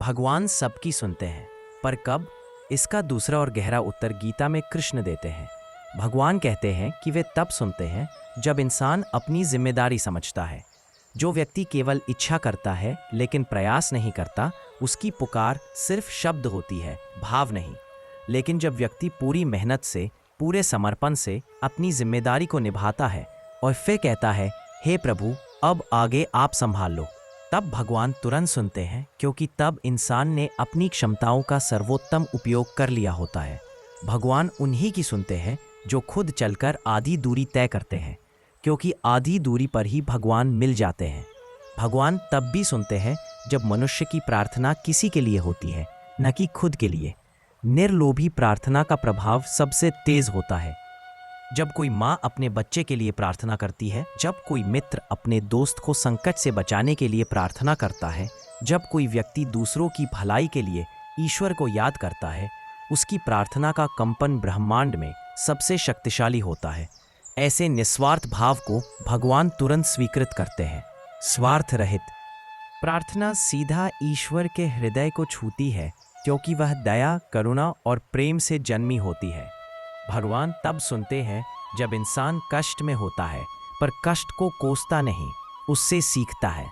भगवान सबकी सुनते हैं, पर कब? इसका दूसरा और गहरा उत्तर गीता में कृष्ण देते हैं। भगवान कहते हैं कि वे तब सुनते हैं जब इंसान अपनी जिम्मेदारी समझता है। जो व्यक्ति केवल इच्छा करता है लेकिन प्रयास नहीं करता, उसकी पुकार सिर्फ शब्द होती है, भाव नहीं। लेकिन जब व्यक्ति पूरी मेहनत से, पूरे समर्पण से अपनी जिम्मेदारी को निभाता है और फिर कहता है, हे प्रभु, अब आगे आप संभाल लो, तब भगवान तुरंत सुनते हैं, क्योंकि तब इंसान ने अपनी क्षमताओं का सर्वोत्तम उपयोग कर लिया होता है। भगवान उन्हीं की सुनते हैं जो खुद चलकर आधी दूरी तय करते हैं, क्योंकि आधी दूरी पर ही भगवान मिल जाते हैं। भगवान तब भी सुनते हैं जब मनुष्य की प्रार्थना किसी के लिए होती है, न कि खुद के लिए। निर्लोभी प्रार्थना का प्रभाव सबसे तेज होता है। जब कोई माँ अपने बच्चे के लिए प्रार्थना करती है, जब कोई मित्र अपने दोस्त को संकट से बचाने के लिए प्रार्थना करता है, जब कोई व्यक्ति दूसरों की भलाई के लिए ईश्वर को याद करता है, उसकी प्रार्थना का कंपन ब्रह्मांड में सबसे शक्तिशाली होता है। ऐसे निस्वार्थ भाव को भगवान तुरंत स्वीकृत करते हैं। स्वार्थ रहित प्रार्थना सीधा ईश्वर के हृदय को छूती है, क्योंकि वह दया, करुणा और प्रेम से जन्मी होती है। भगवान तब सुनते हैं जब इंसान कष्ट में होता है, पर कष्ट को कोसता नहीं, उससे सीखता है।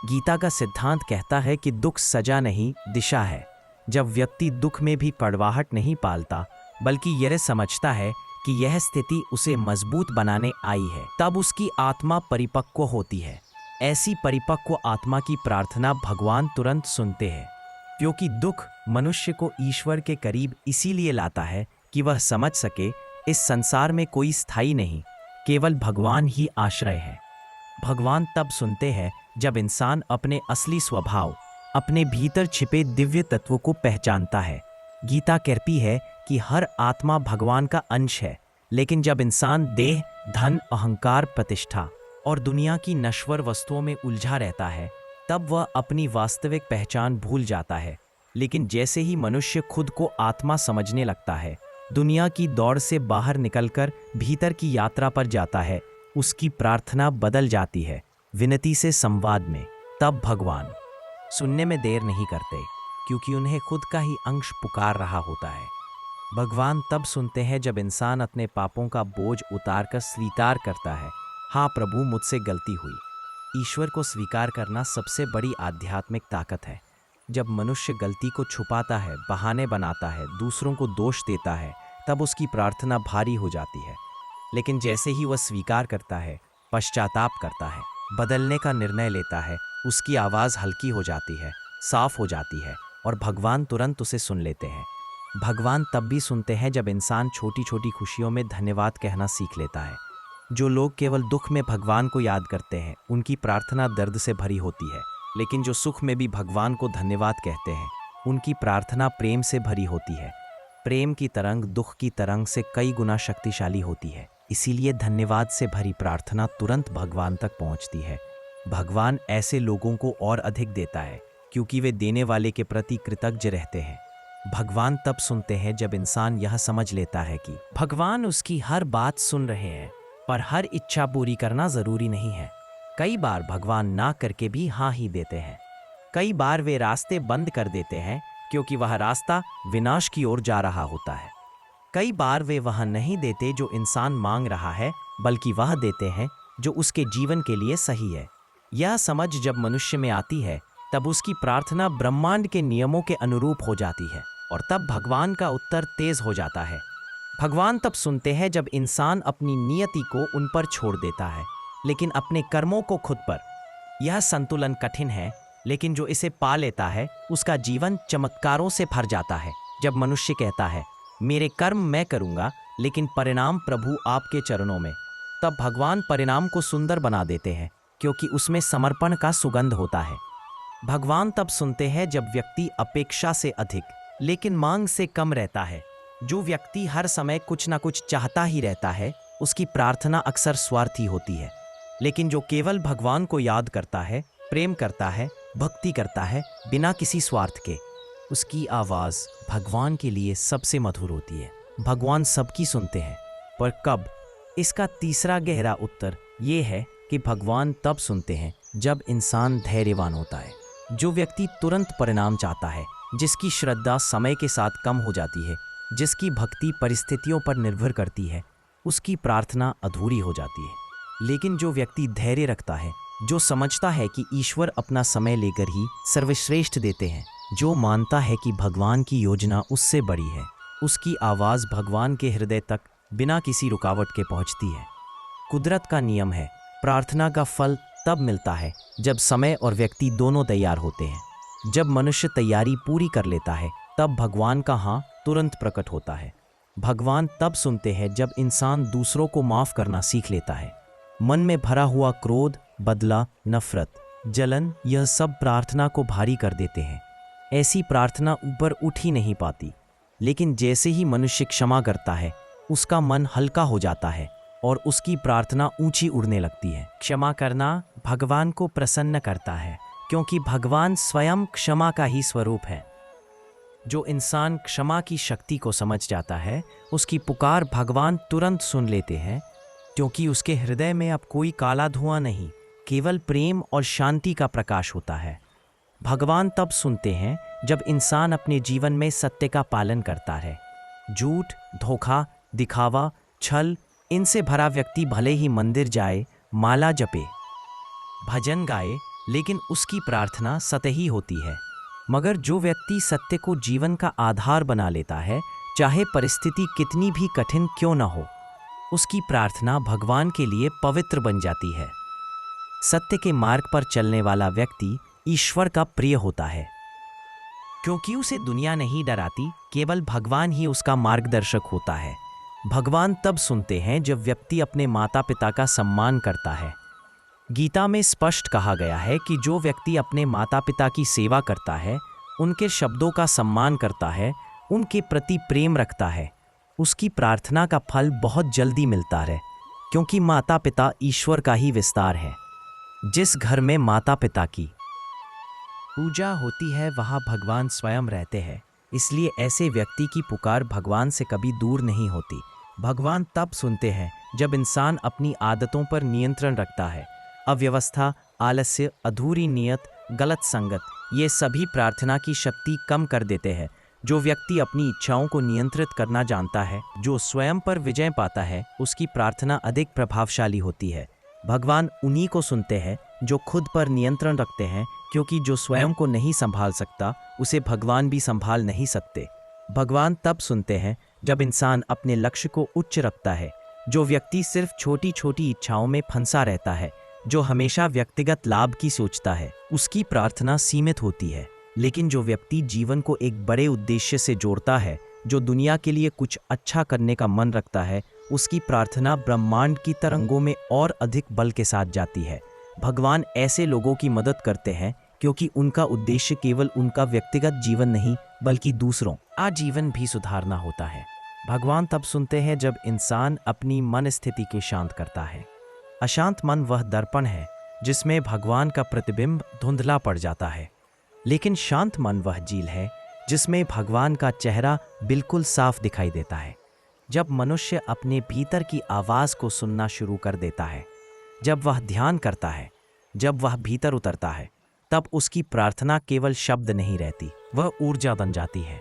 गीता का सिद्धांत कहता है कि दुख सजा नहीं, दिशा है। जब व्यक्ति दुख में भी कड़वाहट नहीं पालता, बल्कि यह समझता है कि यह स्थिति उसे मजबूत बनाने आई है, तब उसकी आत्मा परिपक्व होती है। ऐसी परिपक्व आत्मा की प्रार्थना भगवान तुरंत सुनते हैं, क्योंकि दुख मनुष्य को ईश्वर के करीब इसीलिए लाता है कि वह समझ सके इस संसार में कोई स्थायी नहीं, केवल भगवान ही आश्रय है। भगवान तब सुनते हैं जब इंसान अपने असली स्वभाव, अपने भीतर छिपे दिव्य तत्व को पहचानता है। गीता कहती है कि हर आत्मा भगवान का अंश है, लेकिन जब इंसान देह, धन, अहंकार, प्रतिष्ठा और दुनिया की नश्वर वस्तुओं में उलझा रहता है, तब वह अपनी वास्तविक पहचान भूल जाता है। लेकिन जैसे ही मनुष्य खुद को आत्मा समझने लगता है, दुनिया की दौड़ से बाहर निकलकर भीतर की यात्रा पर जाता है, उसकी प्रार्थना बदल जाती है, विनती से संवाद में। तब भगवान सुनने में देर नहीं करते, क्योंकि उन्हें खुद का ही अंश पुकार रहा होता है। भगवान तब सुनते हैं जब इंसान अपने पापों का बोझ उतारकर स्वीकार करता है, हाँ प्रभु, मुझसे गलती हुई। ईश्वर को स्वीकार करना सबसे बड़ी आध्यात्मिक ताकत है। जब मनुष्य गलती को छुपाता है, बहाने बनाता है, दूसरों को दोष देता है, तब उसकी प्रार्थना भारी हो जाती है। लेकिन जैसे ही वह स्वीकार करता है, पश्चाताप करता है, बदलने का निर्णय लेता है, उसकी आवाज़ हल्की हो जाती है, साफ हो जाती है, और भगवान तुरंत उसे सुन लेते हैं। भगवान तब भी सुनते हैं जब इंसान छोटी छोटी खुशियों में धन्यवाद कहना सीख लेता है। जो लोग केवल दुख में भगवान को याद करते हैं, उनकी प्रार्थना दर्द से भरी होती है। लेकिन जो सुख में भी भगवान को धन्यवाद कहते हैं, उनकी प्रार्थना प्रेम से भरी होती है। प्रेम की तरंग दुख की तरंग से कई गुना शक्तिशाली होती है। इसीलिए धन्यवाद से भरी प्रार्थना तुरंत भगवान तक पहुंचती है। भगवान ऐसे लोगों को और अधिक देता है, क्योंकि वे देने वाले के प्रति कृतज्ञ रहते हैं। भगवान तब सुनते हैं जब इंसान यह समझ लेता है कि भगवान उसकी हर बात सुन रहे हैं, पर हर इच्छा पूरी करना जरूरी नहीं है। कई बार भगवान ना करके भी हाँ ही देते हैं। कई बार वे रास्ते बंद कर देते हैं, क्योंकि वह रास्ता विनाश की ओर जा रहा होता है। कई बार वे वह नहीं देते जो इंसान मांग रहा है, बल्कि वह देते हैं जो उसके जीवन के लिए सही है। यह समझ जब मनुष्य में आती है, तब उसकी प्रार्थना ब्रह्मांड के नियमों के अनुरूप हो जाती है, और तब भगवान का उत्तर तेज हो जाता है। भगवान तब सुनते हैं जब इंसान अपनी नियति को उन पर छोड़ देता है, लेकिन अपने कर्मों को खुद पर। यह संतुलन कठिन है, लेकिन जो इसे पा लेता है, उसका जीवन चमत्कारों से भर जाता है। जब मनुष्य कहता है, मेरे कर्म मैं करूंगा, लेकिन परिणाम प्रभु आपके चरणों में, तब भगवान परिणाम को सुंदर बना देते हैं, क्योंकि उसमें समर्पण का सुगंध होता है। भगवान तब सुनते हैं जब व्यक्ति अपेक्षा से अधिक, लेकिन मांग से कम रहता है। जो व्यक्ति हर समय कुछ ना कुछ चाहता ही रहता है, उसकी प्रार्थना अक्सर स्वार्थी होती है। लेकिन जो केवल भगवान को याद करता है, प्रेम करता है, भक्ति करता है, बिना किसी स्वार्थ के, उसकी आवाज़ भगवान के लिए सबसे मधुर होती है। भगवान सबकी सुनते हैं, पर कब? इसका तीसरा गहरा उत्तर ये है कि भगवान तब सुनते हैं जब इंसान धैर्यवान होता है। जो व्यक्ति तुरंत परिणाम चाहता है, जिसकी श्रद्धा समय के साथ कम हो जाती है, जिसकी भक्ति परिस्थितियों पर निर्भर करती है, उसकी प्रार्थना अधूरी हो जाती है। लेकिन जो व्यक्ति धैर्य रखता है, जो समझता है कि ईश्वर अपना समय लेकर ही सर्वश्रेष्ठ देते हैं, जो मानता है कि भगवान की योजना उससे बड़ी है, उसकी आवाज़ भगवान के हृदय तक बिना किसी रुकावट के पहुंचती है। कुदरत का नियम है, प्रार्थना का फल तब मिलता है जब समय और व्यक्ति दोनों तैयार होते हैं। जब मनुष्य तैयारी पूरी कर लेता है, तब भगवान का हाँ तुरंत प्रकट होता है। भगवान तब सुनते हैं जब इंसान दूसरों को माफ़ करना सीख लेता है। मन में भरा हुआ क्रोध, बदला, नफरत, जलन, यह सब प्रार्थना को भारी कर देते हैं। ऐसी प्रार्थना ऊपर उठ ही नहीं पाती। लेकिन जैसे ही मनुष्य क्षमा करता है, उसका मन हल्का हो जाता है और उसकी प्रार्थना ऊंची उड़ने लगती है। क्षमा करना भगवान को प्रसन्न करता है, क्योंकि भगवान स्वयं क्षमा का ही स्वरूप है। जो इंसान क्षमा की शक्ति को समझ जाता है, उसकी पुकार भगवान तुरंत सुन लेते हैं, क्योंकि उसके हृदय में अब कोई काला धुआं नहीं, केवल प्रेम और शांति का प्रकाश होता है। भगवान तब सुनते हैं जब इंसान अपने जीवन में सत्य का पालन करता है। झूठ, धोखा, दिखावा, छल, इनसे भरा व्यक्ति भले ही मंदिर जाए, माला जपे, भजन गाए, लेकिन उसकी प्रार्थना सतही होती है। मगर जो व्यक्ति सत्य को जीवन का आधार बना लेता है, चाहे परिस्थिति कितनी भी कठिन क्यों न हो, उसकी प्रार्थना भगवान के लिए पवित्र बन जाती है। सत्य के मार्ग पर चलने वाला व्यक्ति ईश्वर का प्रिय होता है, क्योंकि उसे दुनिया नहीं डराती, केवल भगवान ही उसका मार्गदर्शक होता है। भगवान तब सुनते हैं जब व्यक्ति अपने माता पिता का सम्मान करता है। गीता में स्पष्ट कहा गया है कि जो व्यक्ति अपने माता पिता की सेवा करता है, उनके शब्दों का सम्मान करता है, उनके प्रति प्रेम रखता है, उसकी प्रार्थना का फल बहुत जल्दी मिलता है, क्योंकि माता पिता ईश्वर का ही विस्तार है। जिस घर में माता पिता की पूजा होती है, वहाँ भगवान स्वयं रहते हैं। इसलिए ऐसे व्यक्ति की पुकार भगवान से कभी दूर नहीं होती। भगवान तब सुनते हैं जब इंसान अपनी आदतों पर नियंत्रण रखता है। अव्यवस्था, आलस्य, अधूरी नियत, गलत संगत, ये सभी प्रार्थना की शक्ति कम कर देते हैं। जो व्यक्ति अपनी इच्छाओं को नियंत्रित करना जानता है, जो स्वयं पर विजय पाता है, उसकी प्रार्थना अधिक प्रभावशाली होती है। भगवान उन्हीं को सुनते हैं जो खुद पर नियंत्रण रखते हैं, क्योंकि जो स्वयं को नहीं संभाल सकता, उसे भगवान भी संभाल नहीं सकते। भगवान तब सुनते हैं जब इंसान अपने लक्ष्य को उच्च रखता है। जो व्यक्ति सिर्फ छोटी छोटी इच्छाओं में फंसा रहता है, जो हमेशा व्यक्तिगत लाभ की सोचता है, उसकी प्रार्थना सीमित होती है। लेकिन जो व्यक्ति जीवन को एक बड़े उद्देश्य से जोड़ता है, जो दुनिया के लिए कुछ अच्छा करने का मन रखता है, उसकी प्रार्थना ब्रह्मांड की तरंगों में और अधिक बल के साथ जाती है। भगवान ऐसे लोगों की मदद करते हैं क्योंकि उनका उद्देश्य केवल उनका व्यक्तिगत जीवन नहीं, बल्कि दूसरों का जीवन भी सुधारना होता है। भगवान तब सुनते हैं जब इंसान अपनी मन स्थिति को शांत करता है। अशांत मन वह दर्पण है जिसमें भगवान का प्रतिबिंब धुंधला पड़ जाता है, लेकिन शांत मन वह झील है जिसमें भगवान का चेहरा बिल्कुल साफ दिखाई देता है। जब मनुष्य अपने भीतर की आवाज़ को सुनना शुरू कर देता है, जब वह ध्यान करता है, जब वह भीतर उतरता है, तब उसकी प्रार्थना केवल शब्द नहीं रहती, वह ऊर्जा बन जाती है।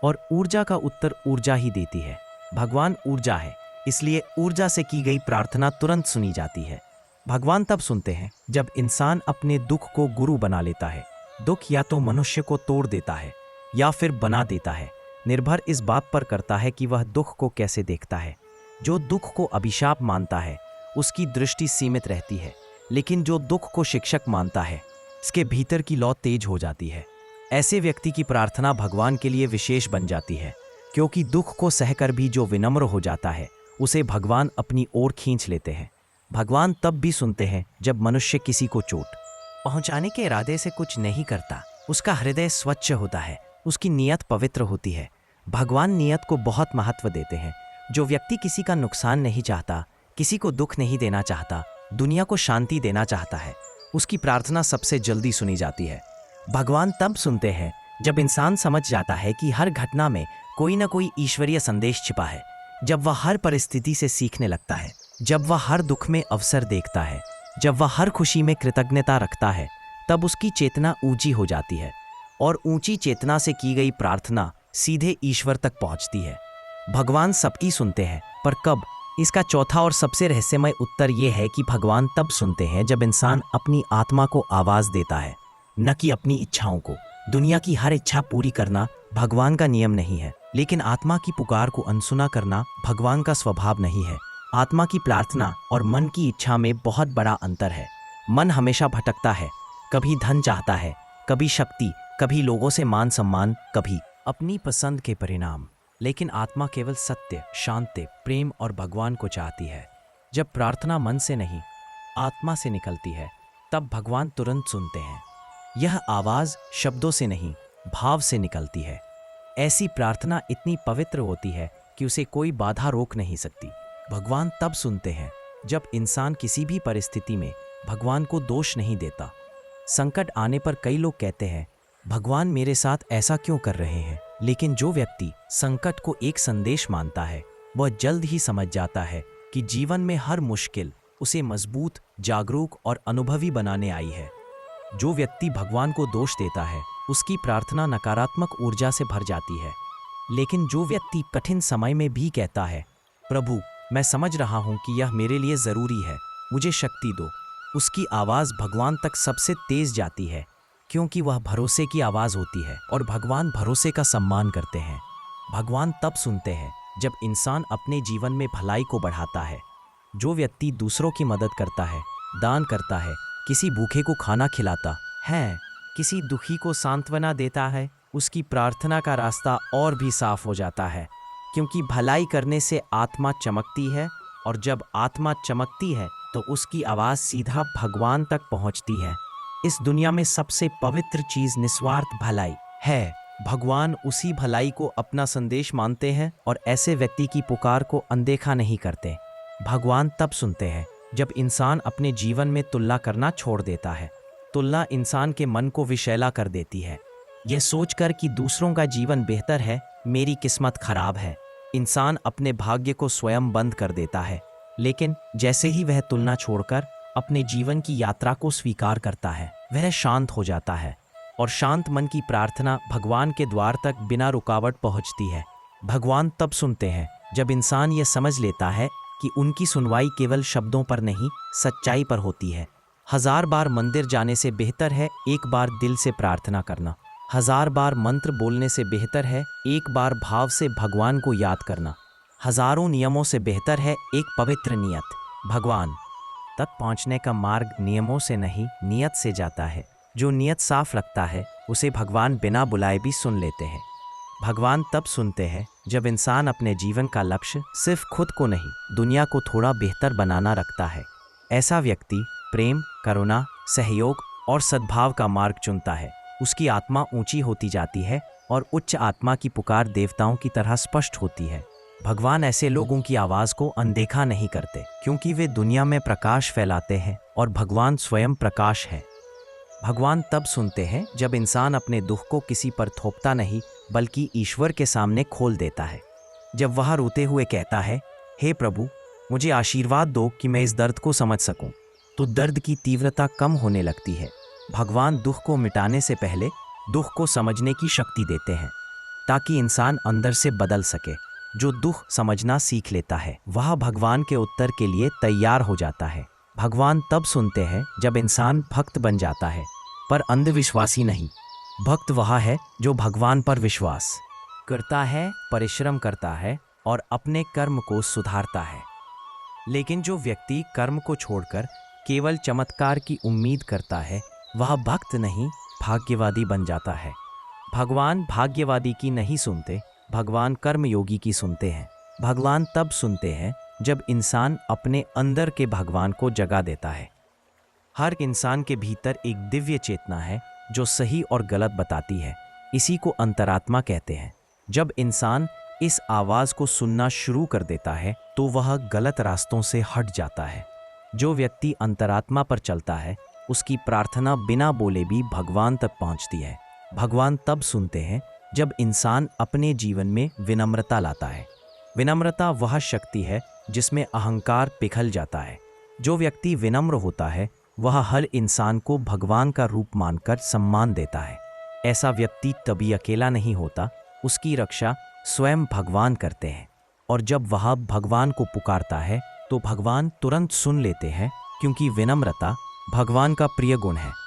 और ऊर्जा का उत्तर ऊर्जा ही देती है। भगवान ऊर्जा है, इसलिए ऊर्जा से की गई प्रार्थना तुरंत सुनी जाती है। भगवान तब सुनते हैं जब इंसान अपने दुख को गुरु बना लेता है। दुख या तो मनुष्य को तोड़ देता है या फिर बना देता है, निर्भर इस बात पर करता है कि वह दुख को कैसे देखता है। जो दुख को अभिशाप मानता है, उसकी दृष्टि सीमित रहती है, लेकिन जो दुख को शिक्षक मानता है, इसके भीतर की लौ तेज हो जाती है। ऐसे व्यक्ति की प्रार्थना भगवान के लिए विशेष बन जाती है, क्योंकि दुख को सहकर भी जो विनम्र हो जाता है, उसे भगवान अपनी ओर खींच लेते हैं। भगवान तब भी सुनते हैं जब मनुष्य किसी को चोट पहुंचाने के इरादे से कुछ नहीं करता। उसका हृदय स्वच्छ होता है, उसकी नीयत पवित्र होती है। भगवान नीयत को बहुत महत्व देते हैं। जो व्यक्ति किसी का नुकसान नहीं चाहता, किसी को दुख नहीं देना चाहता, दुनिया को शांति देना चाहता है, उसकी प्रार्थना सबसे जल्दी सुनी जाती है। भगवान तब सुनते हैं जब इंसान समझ जाता है कि हर घटना में कोई न कोई ईश्वरीय संदेश छिपा है, जब वह हर परिस्थिति से सीखने लगता है, जब वह हर दुख में अवसर देखता है, जब वह हर खुशी में कृतज्ञता रखता है, तब उसकी चेतना ऊंची हो जाती है और ऊंची चेतना से की गई प्रार्थना सीधे ईश्वर तक पहुंचती है। भगवान सबकी सुनते हैं, पर कब? इसका चौथा और सबसे रहस्यमय उत्तर यह है कि भगवान तब सुनते हैं जब इंसान अपनी आत्मा को आवाज देता है, न कि अपनी इच्छाओं को। दुनिया की हर इच्छा पूरी करना भगवान का नियम नहीं है, लेकिन आत्मा की पुकार को अनसुना करना भगवान का स्वभाव नहीं है। आत्मा की प्रार्थना और मन की इच्छा में बहुत बड़ा अंतर है। मन हमेशा भटकता है, कभी धन चाहता है, कभी शक्ति, कभी लोगों से मान सम्मान, कभी अपनी पसंद के परिणाम। लेकिन आत्मा केवल सत्य, शांति, प्रेम और भगवान को चाहती है। जब प्रार्थना मन से नहीं, आत्मा से निकलती है, तब भगवान तुरंत सुनते हैं। यह आवाज शब्दों से नहीं, भाव से निकलती है। ऐसी प्रार्थना इतनी पवित्र होती है कि उसे कोई बाधा रोक नहीं सकती। भगवान तब सुनते हैं जब इंसान किसी भी परिस्थिति में भगवान को दोष नहीं देता। संकट आने पर कई लोग कहते हैं, भगवान मेरे साथ ऐसा क्यों कर रहे हैं? लेकिन जो व्यक्ति संकट को एक संदेश मानता है, वह जल्द ही समझ जाता है कि जीवन में हर मुश्किल उसे मजबूत, जागरूक और अनुभवी बनाने आई है। जो व्यक्ति भगवान को दोष देता है, उसकी प्रार्थना नकारात्मक ऊर्जा से भर जाती है। लेकिन जो व्यक्ति कठिन समय में भी कहता है, प्रभु मैं समझ रहा हूं कि यह मेरे लिए जरूरी है, मुझे शक्ति दो, उसकी आवाज भगवान तक सबसे तेज जाती है, क्योंकि वह भरोसे की आवाज होती है और भगवान भरोसे का सम्मान करते हैं। भगवान तब सुनते हैं जब इंसान अपने जीवन में भलाई को बढ़ाता है। जो व्यक्ति दूसरों की मदद करता है, दान करता है, किसी भूखे को खाना खिलाता है, किसी दुखी को सांत्वना देता है, उसकी प्रार्थना का रास्ता और भी साफ हो जाता है, क्योंकि भलाई करने से आत्मा चमकती है और जब आत्मा चमकती है तो उसकी आवाज सीधा भगवान तक पहुंचती है। इस दुनिया में सबसे पवित्र चीज निस्वार्थ भलाई है। भगवान उसी भलाई को अपना संदेश मानते हैं और ऐसे व्यक्ति की पुकार को अनदेखा नहीं करते। भगवान तब सुनते हैं जब इंसान अपने जीवन में तुलना करना छोड़ देता है। तुलना इंसान के मन को विषैला कर देती है। यह सोचकर कि दूसरों का जीवन बेहतर है, मेरी किस्मत खराब है, इंसान अपने भाग्य को स्वयं बंद कर देता है। लेकिन जैसे ही वह तुलना छोड़कर अपने जीवन की यात्रा को स्वीकार करता है, वह शांत हो जाता है और शांत मन की प्रार्थना भगवान के द्वार तक बिना रुकावट पहुंचती है। भगवान तब सुनते हैं जब इंसान यह समझ लेता है कि उनकी सुनवाई केवल शब्दों पर नहीं, सच्चाई पर होती है। 1000 बार मंदिर जाने से बेहतर है एक बार दिल से प्रार्थना करना। 1000 बार मंत्र बोलने से बेहतर है एक बार भाव से भगवान को याद करना। हजारों नियमों से बेहतर है एक पवित्र नियत। भगवान तक पहुंचने का मार्ग नियमों से नहीं, नियत से जाता है। जो नियत साफ रखता है, उसे भगवान बिना बुलाए भी सुन लेते हैं। भगवान तब सुनते हैं जब इंसान अपने जीवन का लक्ष्य सिर्फ खुद को नहीं, दुनिया को थोड़ा बेहतर बनाना रखता है। ऐसा व्यक्ति प्रेम, करुणा, सहयोग और सद्भाव का मार्ग चुनता है। उसकी आत्मा ऊंची होती जाती है और उच्च आत्मा की पुकार देवताओं की तरह स्पष्ट होती है। भगवान ऐसे लोगों की आवाज को अनदेखा नहीं करते, क्योंकि वे दुनिया में प्रकाश फैलाते हैं और भगवान स्वयं प्रकाश है। भगवान तब सुनते हैं जब इंसान अपने दुख को किसी पर थोपता नहीं, बल्कि ईश्वर के सामने खोल देता है। जब वह रोते हुए कहता है, हे प्रभु मुझे आशीर्वाद दो कि मैं इस दर्द को समझ सकूं, तो दर्द की तीव्रता कम होने लगती है। भगवान दुख को मिटाने से पहले दुख को समझने की शक्ति देते हैं, ताकि इंसान अंदर से बदल सके। जो दुख समझना सीख लेता है, वह भगवान के उत्तर के लिए तैयार हो जाता है। भगवान तब सुनते हैं जब इंसान भक्त बन जाता है, पर अंधविश्वासी नहीं। भक्त वह है जो भगवान पर विश्वास करता है, परिश्रम करता है और अपने कर्म को सुधारता है। लेकिन जो व्यक्ति कर्म को छोड़कर केवल चमत्कार की उम्मीद करता है, वह भक्त नहीं, भाग्यवादी बन जाता है। भगवान भाग्यवादी की नहीं सुनते, भगवान कर्मयोगी की सुनते हैं। भगवान तब सुनते हैं जब इंसान अपने अंदर के भगवान को जगा देता है। हर इंसान के भीतर एक दिव्य चेतना है जो सही और गलत बताती है। इसी को अंतरात्मा कहते हैं। जब इंसान इस आवाज को सुनना शुरू कर देता है, तो वह गलत रास्तों से हट जाता है। जो व्यक्ति अंतरात्मा पर चलता है, उसकी प्रार्थना बिना बोले भी भगवान तक पहुंचती है। भगवान तब सुनते हैं जब इंसान अपने जीवन में विनम्रता लाता है। विनम्रता वह शक्ति है जिसमें अहंकार पिघल जाता है। जो व्यक्ति विनम्र होता है, वह हर इंसान को भगवान का रूप मानकर सम्मान देता है। ऐसा व्यक्ति तभी अकेला नहीं होता, उसकी रक्षा स्वयं भगवान करते हैं। और जब वह भगवान को पुकारता है तो भगवान तुरंत सुन लेते हैं, क्योंकि विनम्रता भगवान का प्रिय गुण है।